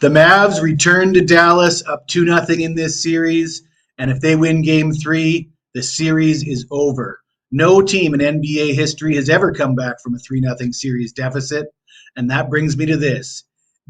The Mavs return to Dallas up 2-0 in this series, and if they win game 3, the series is over. No team in NBA history has ever come back from a 3-0 series deficit, and that brings me to this.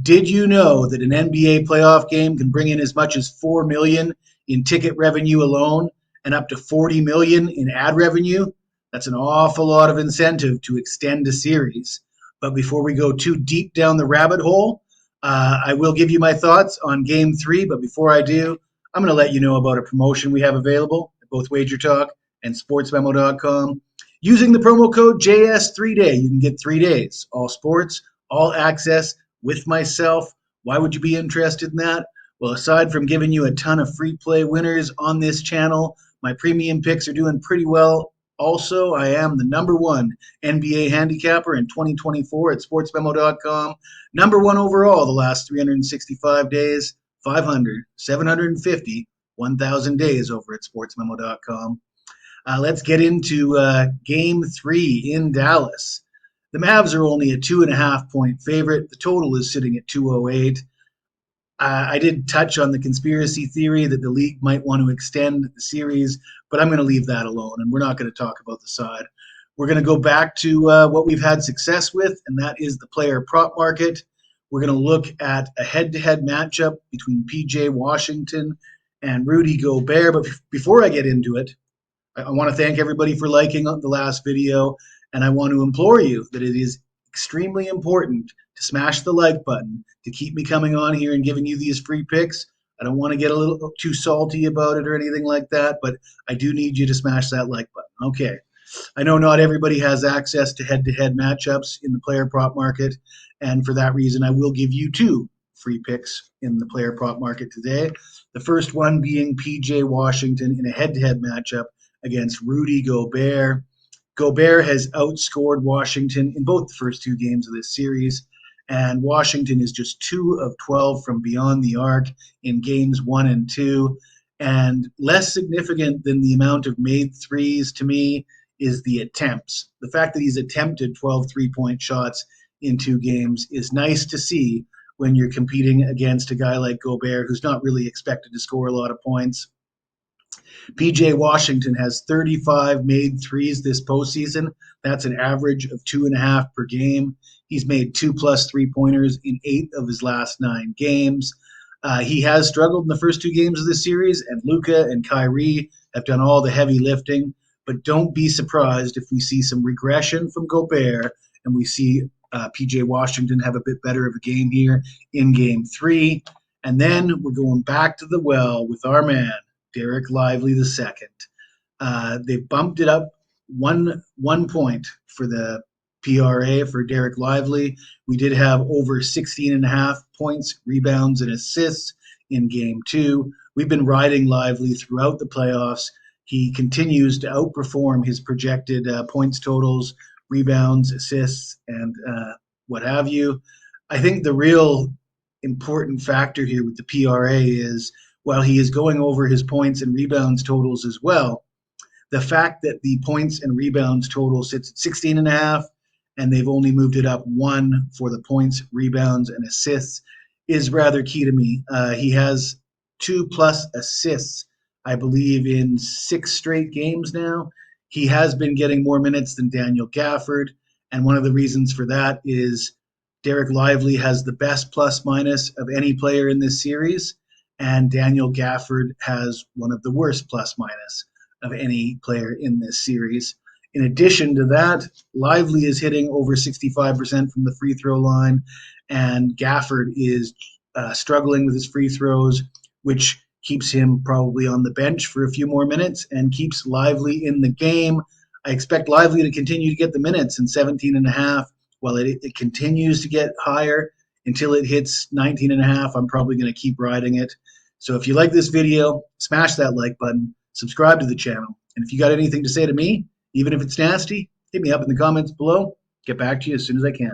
Did you know that an NBA playoff game can bring in as much as $4 million in ticket revenue alone and up to $40 million in ad revenue? That's an awful lot of incentive to extend a series. But before we go too deep down the rabbit hole, I will give you my thoughts on Game 3, but before I do, I'm going to let you know about a promotion we have available at both Wager Talk and SportsMemo.com. Using the promo code JS3Day, you can get 3 days, all sports, all access with myself. Why would you be interested in that? Well, aside from giving you a ton of free play winners on this channel, my premium picks are doing pretty well. Also, I am the #1 NBA handicapper in 2024 at sportsmemo.com. #1 overall the last 365 days, 500, 750, 1,000 days over at sportsmemo.com. Let's get into Game 3 in Dallas. The Mavs are only a 2.5-point favorite. The total is sitting at 208. I did touch on the conspiracy theory that the league might want to extend the series, but I'm going to leave that alone, and we're not going to talk about the side. We're going to go back to what we've had success with, and that is the player prop market. We're going to look at a head-to-head matchup between P.J. Washington and Rudy Gobert. But before I get into it, I want to thank everybody for liking the last video, and I want to implore you that it is extremely important to smash the like button to keep me coming on here and giving you these free picks. I don't want to get a little too salty about it or anything like that, but I do need you to smash that like button. Okay. I know not everybody has access to head-to-head matchups in the player prop market, and for that reason, I will give you 2 free picks in the player prop market today. The first one being P.J. Washington in a head-to-head matchup against Rudy Gobert. Gobert has outscored Washington in both the first 2 games of this series, and Washington is just 2 of 12 from beyond the arc in games 1 and 2. And less significant than the amount of made threes to me is the attempts. The fact that he's attempted 12 3-point shots in 2 games is nice to see when you're competing against a guy like Gobert, who's not really expected to score a lot of points. P.J. Washington has 35 made threes this postseason. That's an average of 2.5 per game. He's made 2+ 3-pointers in 8 of his last 9 games. He has struggled in the first 2 games of the series, and Luka and Kyrie have done all the heavy lifting. But don't be surprised if we see some regression from Gobert and we see P.J. Washington have a bit better of a game here in Game 3. And then we're going back to the well with our man, Derek Lively II. They bumped it up one point for the PRA for Derek Lively. We did have over 16.5 points, rebounds, and assists in Game 2. We've been riding Lively throughout the playoffs. He continues to outperform his projected points totals, rebounds, assists, and what have you. I think the real important factor here with the PRA is, while he is going over his points and rebounds totals as well, the fact that the points and rebounds total sits at 16.5 and they've only moved it up 1 for the points, rebounds, and assists is rather key to me. He has 2+ assists, I believe, in 6 straight games now. He has been getting more minutes than Daniel Gafford, and one of the reasons for that is Derek Lively has the best plus-minus of any player in this series, and Daniel Gafford has one of the worst plus-minus of any player in this series. In addition to that, Lively is hitting over 65% from the free throw line, and Gafford is struggling with his free throws, which keeps him probably on the bench for a few more minutes and keeps Lively in the game. I expect Lively to continue to get the minutes in 17.5. While it continues to get higher until it hits 19.5, I'm probably going to keep riding it. So if you like this video, smash that like button, subscribe to the channel, and if you got anything to say to me, even if it's nasty, hit me up in the comments below. Get back to you as soon as I can.